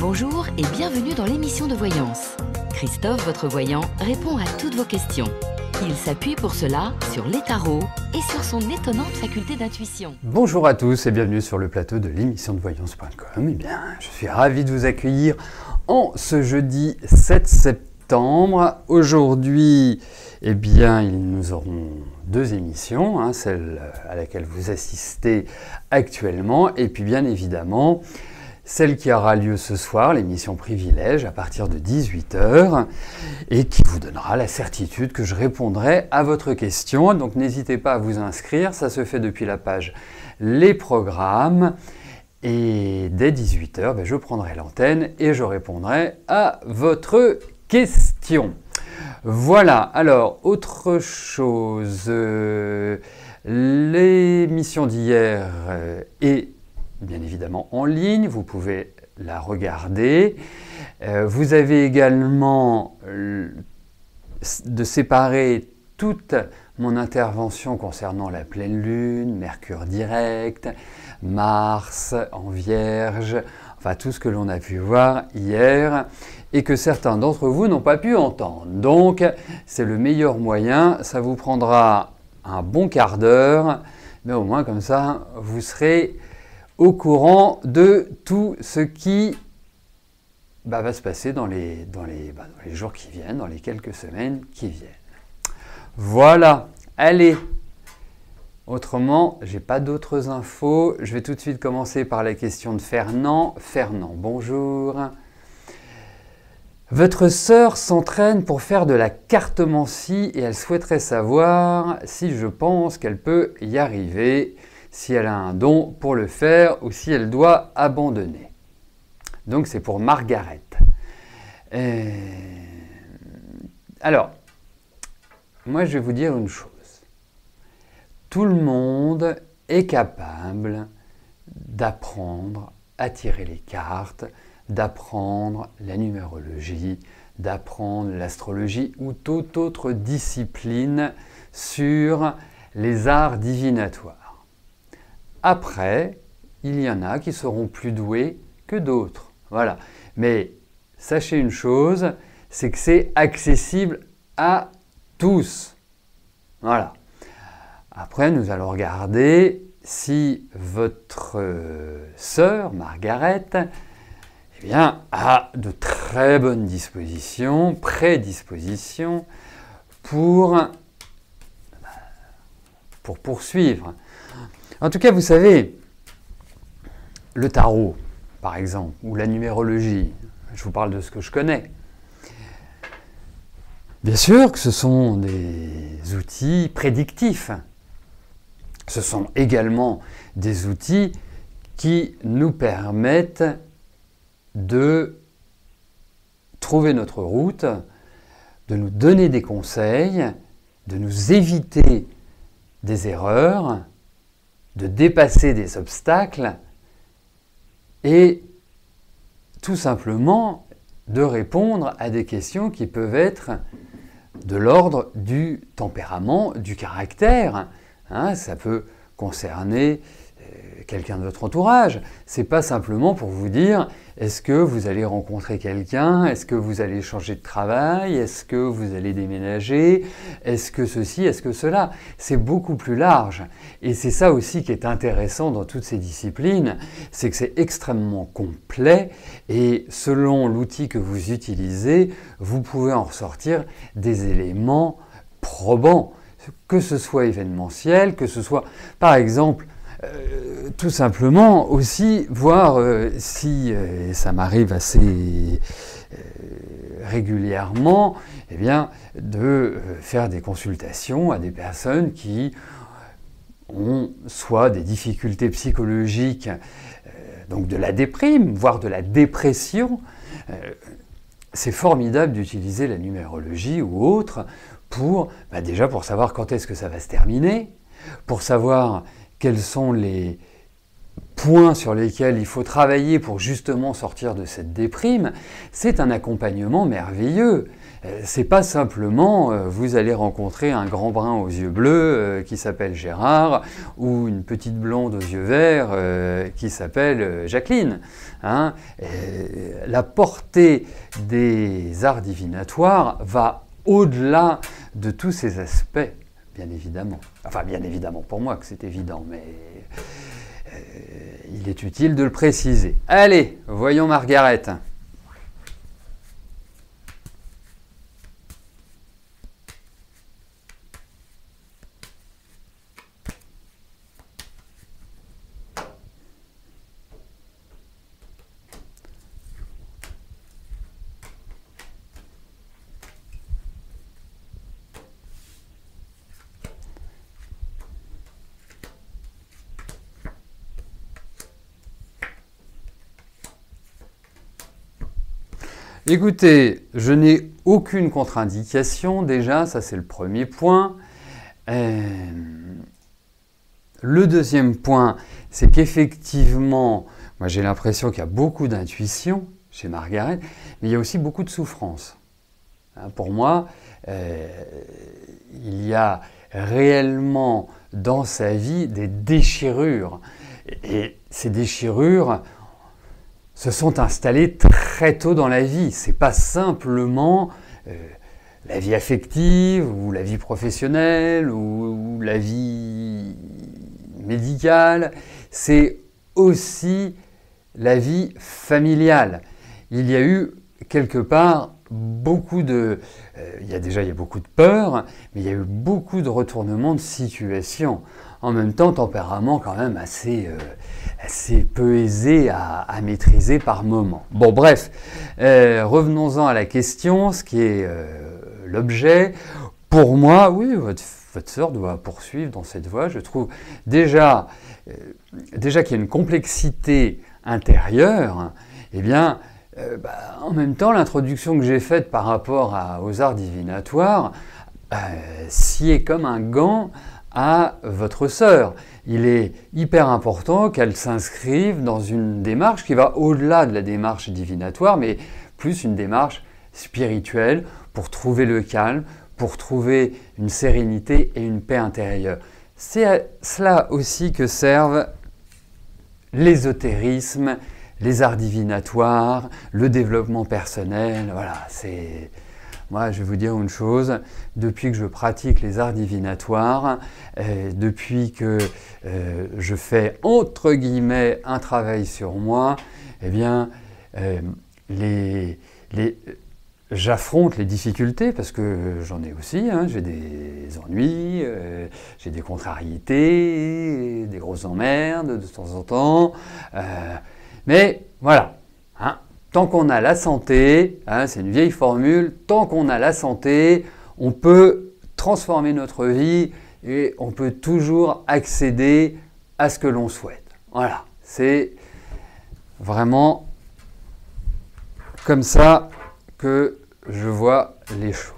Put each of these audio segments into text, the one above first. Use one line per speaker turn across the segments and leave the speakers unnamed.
Bonjour et bienvenue dans l'émission de voyance. Christophe, votre voyant, répond à toutes vos questions. Il s'appuie pour cela sur les tarots et sur son étonnante faculté d'intuition.
Bonjour à tous et bienvenue sur le plateau de l'émission de voyance.com. Eh bien, je suis ravi de vous accueillir en ce jeudi 7 septembre. Aujourd'hui, eh bien, nous aurons deux émissions, celle à laquelle vous assistez actuellement et puis bien évidemment celle qui aura lieu ce soir, l'émission Privilège, à partir de 18 h et qui vous donnera la certitude que je répondrai à votre question. Donc n'hésitez pas à vous inscrire, ça se fait depuis la page Les Programmes. Et dès 18 h, je prendrai l'antenne et je répondrai à votre question. Voilà, alors autre chose, l'émission d'hier est bien évidemment en ligne, vous pouvez la regarder. Vous avez également de séparer toute mon intervention concernant la pleine lune, Mercure direct, Mars en Vierge, enfin tout ce que l'on a pu voir hier et que certains d'entre vous n'ont pas pu entendre. Donc c'est le meilleur moyen, ça vous prendra un bon quart d'heure, mais au moins comme ça vous serez au courant de tout ce qui va se passer dans les jours qui viennent, dans les quelques semaines qui viennent. Voilà, allez. Autrement, j'ai pas d'autres infos. Je vais tout de suite commencer par la question de Fernand. Fernand, bonjour. Votre sœur s'entraîne pour faire de la cartomancie et elle souhaiterait savoir si je pense qu'elle peut y arriver, si elle a un don pour le faire ou si elle doit abandonner. Donc c'est pour Margaret. Alors, moi je vais vous dire une chose. Tout le monde est capable d'apprendre à tirer les cartes, d'apprendre la numérologie, d'apprendre l'astrologie ou toute autre discipline sur les arts divinatoires. Après, il y en a qui seront plus doués que d'autres. Voilà. Mais sachez une chose, c'est que c'est accessible à tous. Voilà. Après, nous allons regarder si votre sœur, Margaret, eh bien, a de très bonnes dispositions, prédispositions pour poursuivre. En tout cas, vous savez, le tarot, par exemple, ou la numérologie, je vous parle de ce que je connais. Bien sûr que ce sont des outils prédictifs. Ce sont également des outils qui nous permettent de trouver notre route, de nous donner des conseils, de nous éviter des erreurs, de dépasser des obstacles et tout simplement de répondre à des questions qui peuvent être de l'ordre du tempérament, du caractère. Ça peut concerner quelqu'un de votre entourage. C'est pas simplement pour vous dire est-ce que vous allez rencontrer quelqu'un, est-ce que vous allez changer de travail, est-ce que vous allez déménager, est-ce que ceci, est-ce que cela. C'est beaucoup plus large. Et c'est ça aussi qui est intéressant dans toutes ces disciplines, c'est que c'est extrêmement complet et selon l'outil que vous utilisez, vous pouvez en ressortir des éléments probants, que ce soit événementiel, que ce soit par exemple tout simplement aussi voir si ça m'arrive assez régulièrement, eh bien, de faire des consultations à des personnes qui ont soit des difficultés psychologiques, donc de la déprime, voire de la dépression. C'est formidable d'utiliser la numérologie ou autre pour, déjà pour savoir quand est-ce que ça va se terminer, pour savoir quels sont les points sur lesquels il faut travailler pour justement sortir de cette déprime, c'est un accompagnement merveilleux. C'est pas simplement vous allez rencontrer un grand brun aux yeux bleus qui s'appelle Gérard ou une petite blonde aux yeux verts qui s'appelle Jacqueline. Hein. La portée des arts divinatoires va au-delà de tous ces aspects, bien évidemment. Enfin, bien évidemment pour moi que c'est évident, mais il est utile de le préciser. Allez, voyons Margaret. Écoutez, je n'ai aucune contre-indication déjà, ça c'est le premier point. Le deuxième point, c'est qu'effectivement, moi j'ai l'impression qu'il y a beaucoup d'intuition chez Margaret, mais il y a aussi beaucoup de souffrance. Hein, pour moi, il y a réellement dans sa vie des déchirures. Et ces déchirures se sont installées très tôt dans la vie. Ce n'est pas simplement la vie affective ou la vie professionnelle ou la vie médicale, c'est aussi la vie familiale. Il y a eu quelque part beaucoup de... il y a beaucoup de peur, mais il y a eu beaucoup de retournements de situation. En même temps, tempérament quand même assez peu aisé à maîtriser par moment. Bon, bref, revenons-en à la question, ce qui est l'objet. Pour moi, oui, votre sœur doit poursuivre dans cette voie. Je trouve déjà qu'il y a une complexité intérieure. Eh bien, en même temps, l'introduction que j'ai faite par rapport aux arts divinatoires sied comme un gant à votre sœur. Il est hyper important qu'elle s'inscrive dans une démarche qui va au-delà de la démarche divinatoire, mais plus une démarche spirituelle pour trouver le calme, pour trouver une sérénité et une paix intérieure. C'est à cela aussi que servent l'ésotérisme, les arts divinatoires, le développement personnel. Voilà, c'est... Moi, je vais vous dire une chose, depuis que je pratique les arts divinatoires, depuis que je fais entre guillemets un travail sur moi, eh bien, j'affronte les difficultés parce que j'en ai aussi, hein, j'ai des ennuis, j'ai des contrariétés, des grosses emmerdes de temps en temps, mais voilà. Hein. Tant qu'on a la santé, hein, c'est une vieille formule, tant qu'on a la santé, on peut transformer notre vie et on peut toujours accéder à ce que l'on souhaite. Voilà, c'est vraiment comme ça que je vois les choses.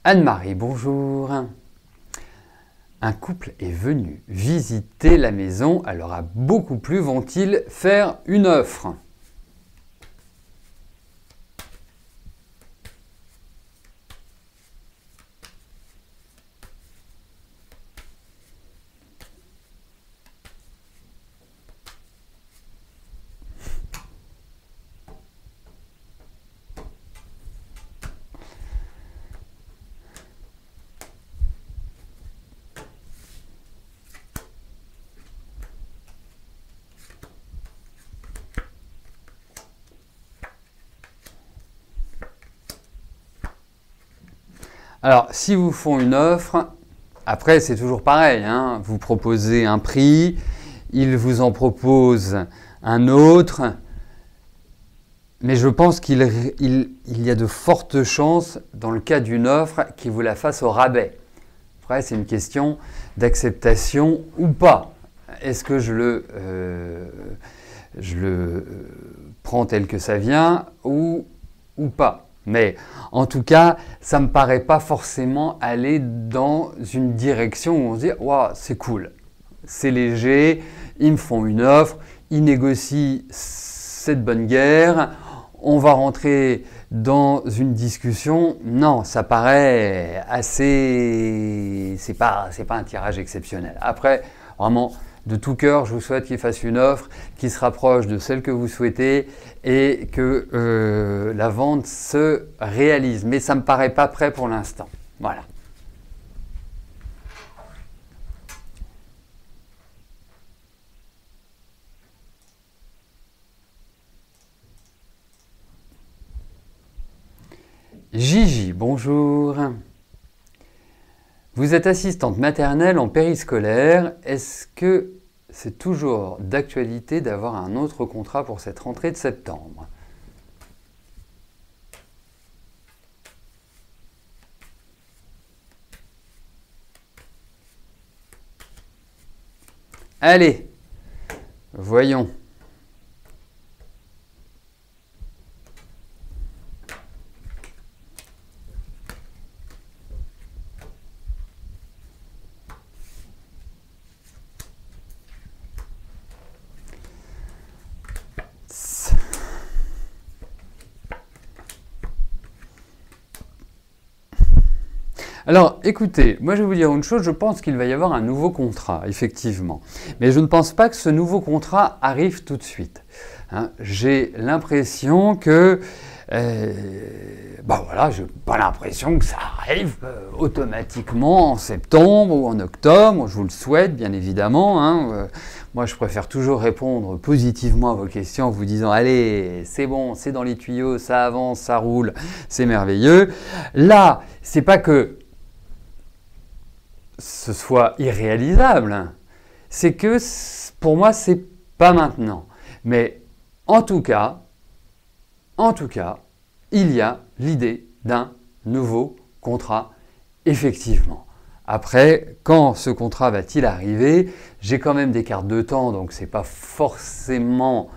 Anne-Marie, bonjour. Un couple est venu visiter la maison, elle leur a beaucoup plu, vont-ils faire une offre ? Alors, si vous font une offre, après c'est toujours pareil, hein, vous proposez un prix, ils vous en proposent un autre, mais je pense qu'il y a de fortes chances, dans le cas d'une offre, qu'ils vous la fassent au rabais. Après, c'est une question d'acceptation ou pas. Est-ce que je je le prends tel que ça vient ou pas. Mais en tout cas, ça ne me paraît pas forcément aller dans une direction où on se dit « Waouh, c'est cool, c'est léger, ils me font une offre, ils négocient cette bonne guerre, on va rentrer dans une discussion. » Non, ça paraît assez... C'est pas un tirage exceptionnel. Après, vraiment, de tout cœur, je vous souhaite qu'il fasse une offre qui se rapproche de celle que vous souhaitez et que la vente se réalise. Mais ça ne me paraît pas prêt pour l'instant. Voilà. Gigi, bonjour. Vous êtes assistante maternelle en périscolaire. Est-ce que c'est toujours d'actualité d'avoir un autre contrat pour cette rentrée de septembre? Allez, voyons. Alors, écoutez, moi je vais vous dire une chose, je pense qu'il va y avoir un nouveau contrat, effectivement. Mais je ne pense pas que ce nouveau contrat arrive tout de suite. Hein. J'ai l'impression que... voilà, je n'ai pas l'impression que ça arrive automatiquement en septembre ou en octobre. Je vous le souhaite, bien évidemment. Hein. Moi, je préfère toujours répondre positivement à vos questions en vous disant « Allez, c'est bon, c'est dans les tuyaux, ça avance, ça roule, c'est merveilleux. » Là, c'est pas que ce soit irréalisable, c'est que pour moi, c'est pas maintenant. Mais en tout cas, il y a l'idée d'un nouveau contrat, effectivement. Après, quand ce contrat va-t-il arriver? J'ai quand même des cartes de temps, donc ce n'est pas forcément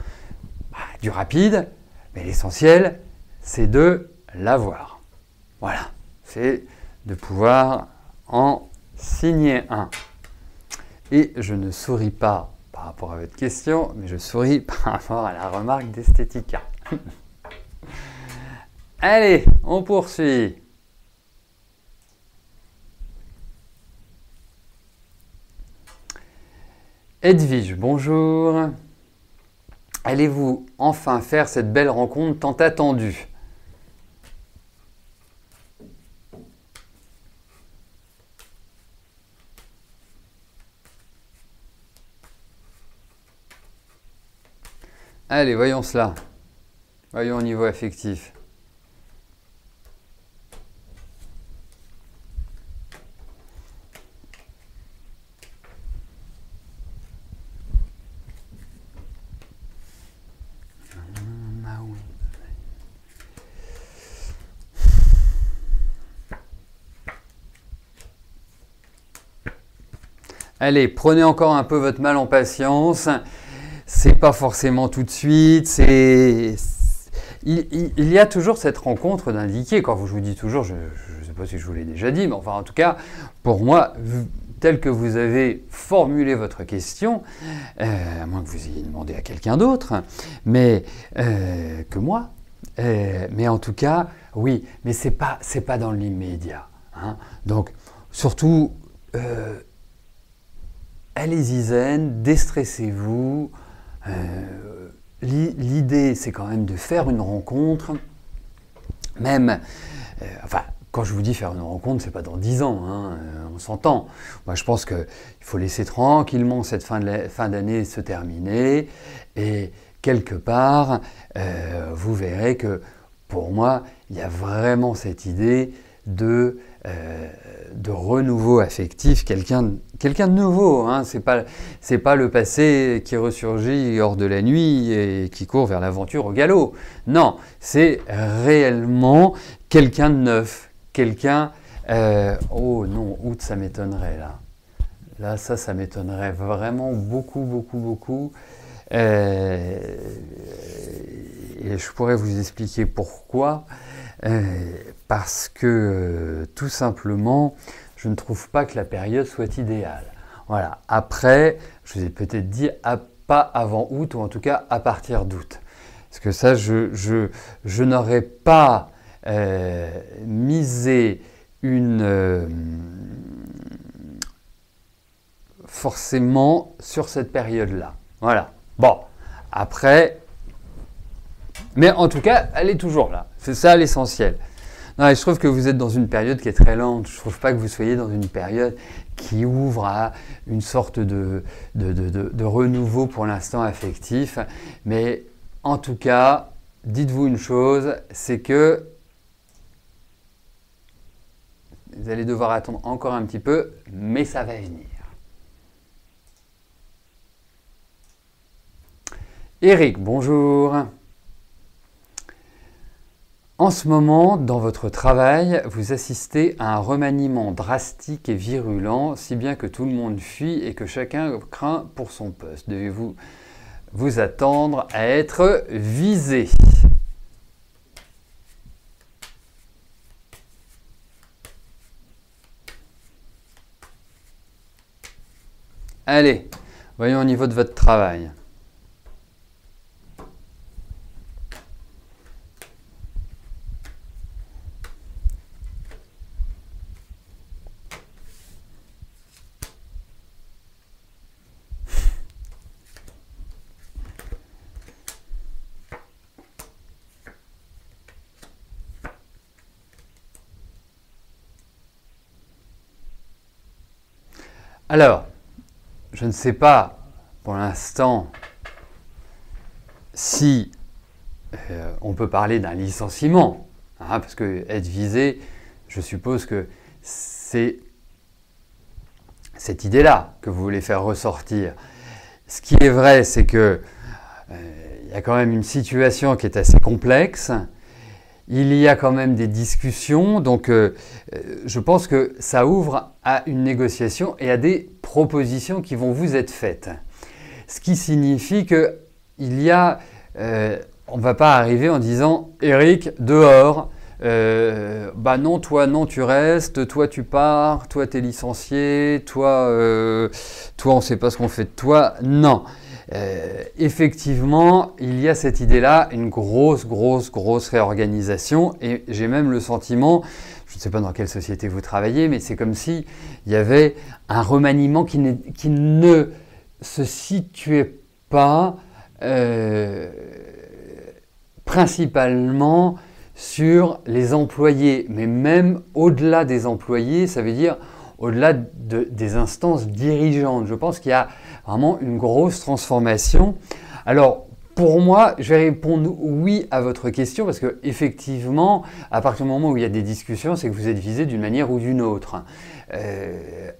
du rapide, mais l'essentiel, c'est de l'avoir. Voilà, c'est de pouvoir en signer un. Et je ne souris pas par rapport à votre question, mais je souris par rapport à la remarque d'Esthética. Allez, on poursuit. Edwige, bonjour. Allez-vous enfin faire cette belle rencontre tant attendue? Allez, voyons cela. Voyons au niveau affectif. Allez, prenez encore un peu votre mal en patience. C'est pas forcément tout de suite. Il y a toujours cette rencontre d'indiquer. Quand je vous dis toujours, je ne sais pas si je vous l'ai déjà dit, mais enfin en tout cas, pour moi, tel que vous avez formulé votre question, à moins que vous ayez demandé à quelqu'un d'autre, mais que moi, mais en tout cas, oui, mais c'est pas dans l'immédiat. Hein. Donc, surtout, allez-y zen, déstressez-vous. L'idée, c'est quand même de faire une rencontre, même, quand je vous dis faire une rencontre, c'est pas dans 10 ans, hein, on s'entend. Moi, je pense qu'il faut laisser tranquillement cette fin d'année se terminer, et quelque part, vous verrez que, pour moi, il y a vraiment cette idée de renouveau affectif, quelqu'un de nouveau. Hein, c'est pas le passé qui ressurgit hors de la nuit et qui court vers l'aventure au galop. Non, c'est réellement quelqu'un de neuf, quelqu'un... oh non, août, ça m'étonnerait là. Là, ça m'étonnerait vraiment beaucoup. Et je pourrais vous expliquer pourquoi. Parce que tout simplement, je ne trouve pas que la période soit idéale. Voilà. Après, je vous ai peut-être dit pas avant août, ou en tout cas à partir d'août. Parce que ça, je n'aurais pas misé forcément sur cette période-là. Voilà. Bon, après, mais en tout cas, elle est toujours là. C'est ça l'essentiel. Non, et je trouve que vous êtes dans une période qui est très lente. Je ne trouve pas que vous soyez dans une période qui ouvre à une sorte de renouveau pour l'instant affectif. Mais en tout cas, dites-vous une chose, c'est que vous allez devoir attendre encore un petit peu, mais ça va venir. Eric, bonjour. En ce moment, dans votre travail, vous assistez à un remaniement drastique et virulent, si bien que tout le monde fuit et que chacun craint pour son poste. Devez-vous vous attendre à être visé? Allez, voyons au niveau de votre travail. Alors, je ne sais pas pour l'instant si on peut parler d'un licenciement, hein, parce que être visé, je suppose que c'est cette idée-là que vous voulez faire ressortir. Ce qui est vrai, c'est que il y a quand même une situation qui est assez complexe. Il y a quand même des discussions, donc je pense que ça ouvre à une négociation et à des propositions qui vont vous être faites. Ce qui signifie que on ne va pas arriver en disant « Eric, dehors, bah non, toi non, tu restes, toi tu pars, toi tu es licencié, toi on ne sait pas ce qu'on fait de toi ». Non. Effectivement, il y a cette idée-là, une grosse réorganisation, et j'ai même le sentiment, je ne sais pas dans quelle société vous travaillez, mais c'est comme si il y avait un remaniement qui ne se situait pas principalement sur les employés, mais même au-delà des employés, ça veut dire au-delà des instances dirigeantes. Je pense qu'il y a vraiment une grosse transformation. Alors, pour moi, je vais répondre oui à votre question parce que effectivement, à partir du moment où il y a des discussions, c'est que vous êtes visé d'une manière ou d'une autre.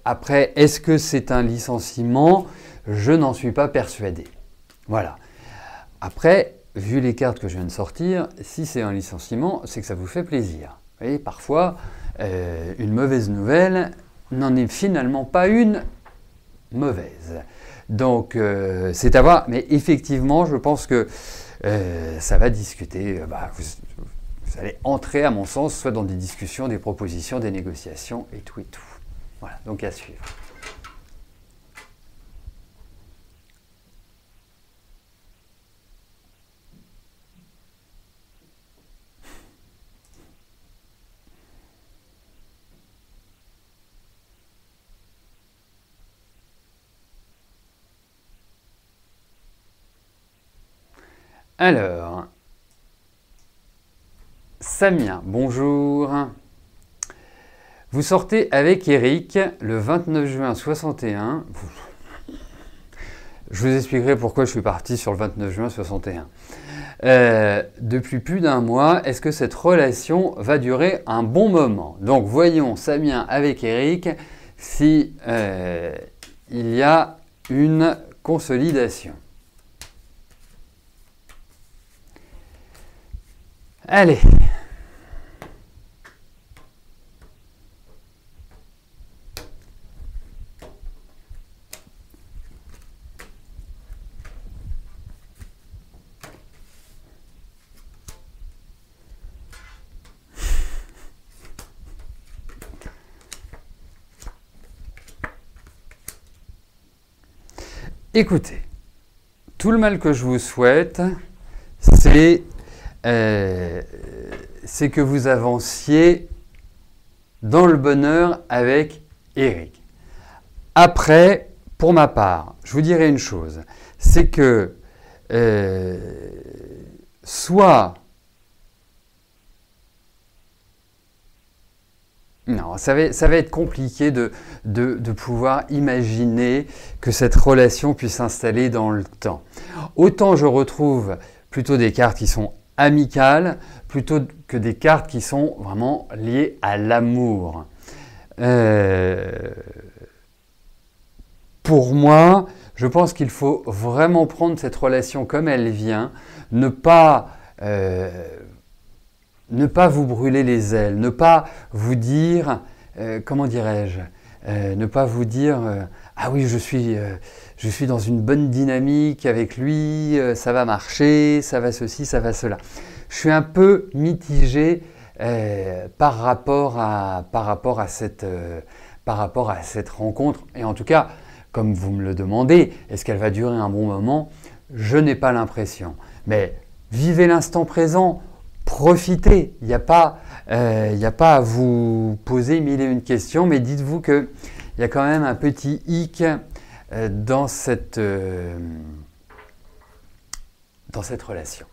Après, est-ce que c'est un licenciement? Je n'en suis pas persuadé. Voilà. Après, vu les cartes que je viens de sortir, si c'est un licenciement, c'est que ça vous fait plaisir. Vous voyez, parfois, une mauvaise nouvelle n'en est finalement pas une mauvaise. Donc, c'est à voir. Mais effectivement, je pense que ça va discuter. Vous allez entrer, à mon sens, soit dans des discussions, des propositions, des négociations et tout et tout. Voilà, donc à suivre. Alors, Samia, bonjour. Vous sortez avec Eric le 29 juin 61. Je vous expliquerai pourquoi je suis parti sur le 29 juin 61. Depuis plus d'un mois, est-ce que cette relation va durer un bon moment? Donc voyons Samia avec Eric si il y a une consolidation. Allez. Écoutez, tout le mal que je vous souhaite, c'est que vous avanciez dans le bonheur avec Eric. Après, pour ma part, je vous dirai une chose, c'est que soit... Non, ça va être compliqué de pouvoir imaginer que cette relation puisse s'installer dans le temps. Autant je retrouve plutôt des cartes qui sont amicales, plutôt que des cartes qui sont vraiment liées à l'amour. Pour moi, je pense qu'il faut vraiment prendre cette relation comme elle vient, ne pas vous brûler les ailes, ne pas vous dire, comment dirais-je, ne pas vous dire ah oui, je suis dans une bonne dynamique avec lui, ça va marcher, ça va ceci, ça va cela. Je suis un peu mitigé par rapport à cette rencontre. Et en tout cas, comme vous me le demandez, est-ce qu'elle va durer un bon moment? Je n'ai pas l'impression. Mais vivez l'instant présent. Profitez, il n'y a pas à vous poser mille et une questions, mais dites-vous qu'il y a quand même un petit hic dans cette relation.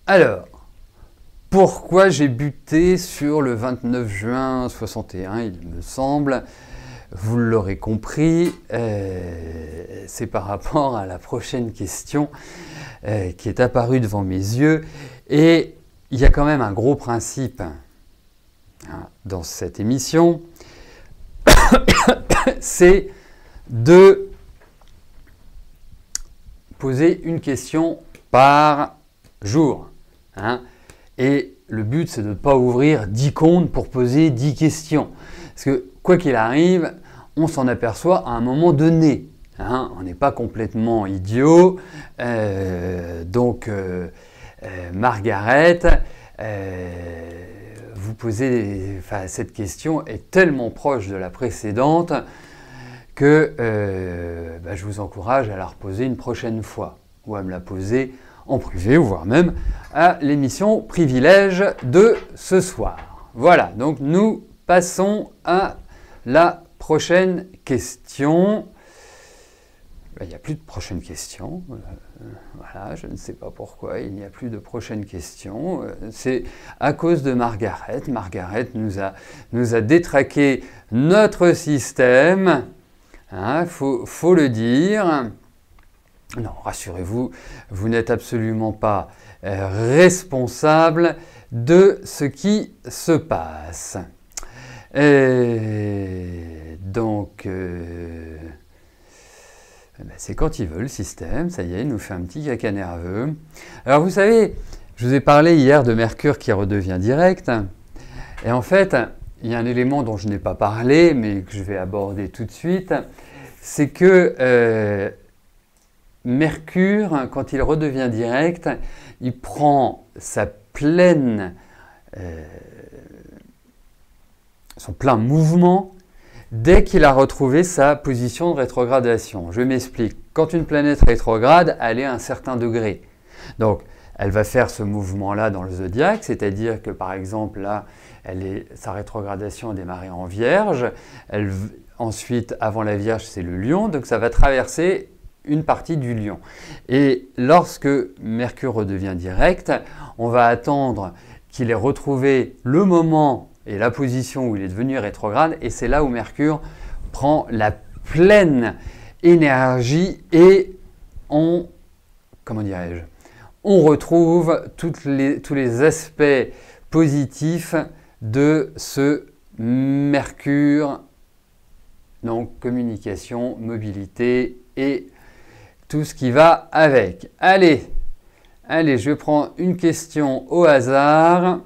Alors, pourquoi j'ai buté sur le 29 juin 61, il me semble? Vous l'aurez compris, c'est par rapport à la prochaine question qui est apparue devant mes yeux. Et il y a quand même un gros principe dans cette émission, c'est de poser une question par jour. Et le but, c'est de ne pas ouvrir 10 comptes pour poser 10 questions. Parce que quoi qu'il arrive, on s'en aperçoit à un moment donné. On n'est pas complètement idiot. Donc, Margaret, vous posez, cette question est tellement proche de la précédente que je vous encourage à la reposer une prochaine fois ou à me la poser en privé, voire même à l'émission Privilège de ce soir. Voilà, donc nous passons à la prochaine question. Il n'y a plus de prochaine question. Voilà, je ne sais pas pourquoi il n'y a plus de prochaine question. C'est à cause de Margaret. Margaret nous a détraqué notre système. Faut le dire. Non, rassurez-vous, vous n'êtes absolument pas responsable de ce qui se passe. Et donc, c'est quand il veut le système, ça y est, il nous fait un petit caca nerveux. Alors vous savez, je vous ai parlé hier de Mercure qui redevient direct. Et en fait, il y a un élément dont je n'ai pas parlé, mais que je vais aborder tout de suite, c'est que Mercure, quand il redevient direct, il prend son plein mouvement dès qu'il a retrouvé sa position de rétrogradation. Je m'explique. Quand une planète rétrograde, elle est à un certain degré. Donc, elle va faire ce mouvement-là dans le zodiaque, c'est-à-dire que par exemple, là, sa rétrogradation a démarré en Vierge. Ensuite, avant la Vierge, c'est le Lion, donc ça va traverser une partie du Lion. Et lorsque Mercure redevient direct, on va attendre qu'il ait retrouvé le moment et la position où il est devenu rétrograde, et c'est là où Mercure prend la pleine énergie et on retrouve tous les aspects positifs de ce Mercure, donc communication, mobilité et tout ce qui va avec. Allez, je prends une question au hasard.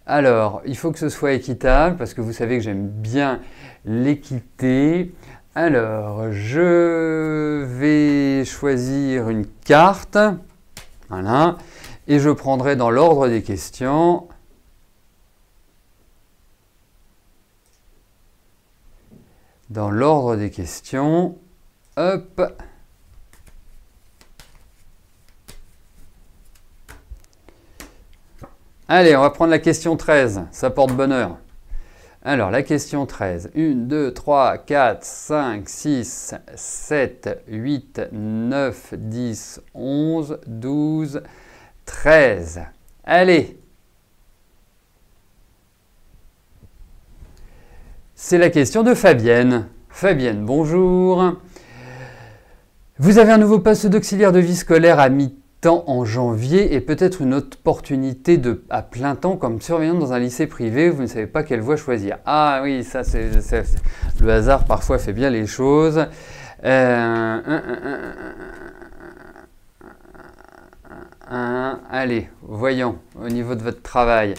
Alors, il faut que ce soit équitable parce que vous savez que j'aime bien l'équité. Alors, je vais choisir une carte. Voilà. Et je prendrai dans l'ordre des questions. dans l'ordre des questions. Hop. Allez, on va prendre la question 13, ça porte bonheur. Alors, la question 13. 1, 2, 3, 4, 5, 6, 7, 8, 9, 10, 11, 12, 13. Allez. C'est la question de Fabienne. Fabienne, bonjour. Vous avez un nouveau poste d'auxiliaire de vie scolaire à mi-temps en janvier et peut-être une opportunité à plein temps comme surveillante dans un lycée privé. Vous ne savez pas quelle voie choisir. Ah oui, ça c'est le hasard parfois fait bien les choses. Allez, voyons au niveau de votre travail.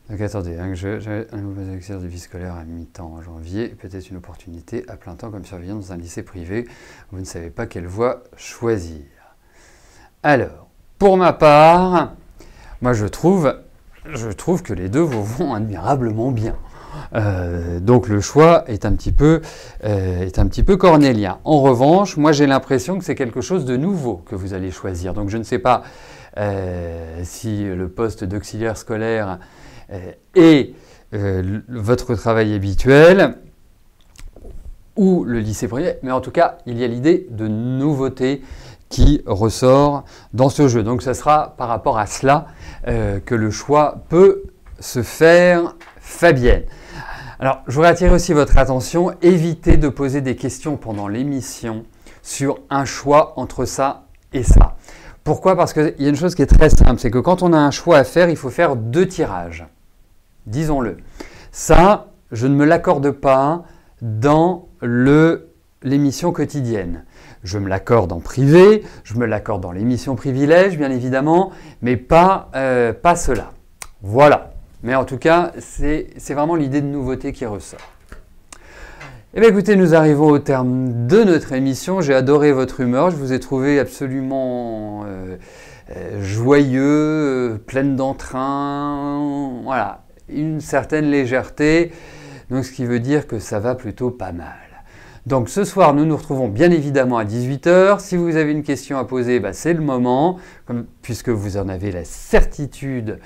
Donc attendez, hein, j'ai un nouveau exercice de vie scolaire à mi-temps en janvier, peut-être une opportunité à plein temps comme surveillant dans un lycée privé. Vous ne savez pas quelle voie choisir. Alors, pour ma part, moi je trouve que les deux vous vont admirablement bien. Donc le choix est un petit peu cornélien. En revanche, moi j'ai l'impression que c'est quelque chose de nouveau que vous allez choisir. Donc je ne sais pas si le poste d'auxiliaire scolaire et votre travail habituel ou le lycée privé, mais en tout cas, il y a l'idée de nouveauté qui ressort dans ce jeu. Donc, ce sera par rapport à cela que le choix peut se faire, Fabienne. Alors, je voudrais attirer aussi votre attention, évitez de poser des questions pendant l'émission sur un choix entre ça et ça. Pourquoi? Parce qu'il y a une chose qui est très simple, c'est que quand on a un choix à faire, il faut faire 2 tirages. Disons-le. Ça, je ne me l'accorde pas dans l'émission quotidienne. Je me l'accorde en privé, je me l'accorde dans l'émission privilège, bien évidemment, mais pas cela. Voilà. Mais en tout cas, c'est vraiment l'idée de nouveauté qui ressort. Eh bien écoutez, nous arrivons au terme de notre émission. J'ai adoré votre humeur, je vous ai trouvé absolument joyeux, pleine d'entrain, voilà. Une certaine légèreté, donc ce qui veut dire que ça va plutôt pas mal. Donc ce soir, nous nous retrouvons bien évidemment à 18 h. Si vous avez une question à poser, c'est le moment, puisque vous en avez la certitude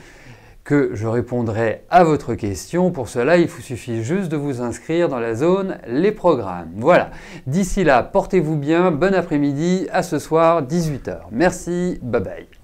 que je répondrai à votre question. Pour cela, il vous suffit juste de vous inscrire dans la zone Les programmes. Voilà. D'ici là, portez-vous bien, bon après-midi, à ce soir, 18 h. Merci, bye bye.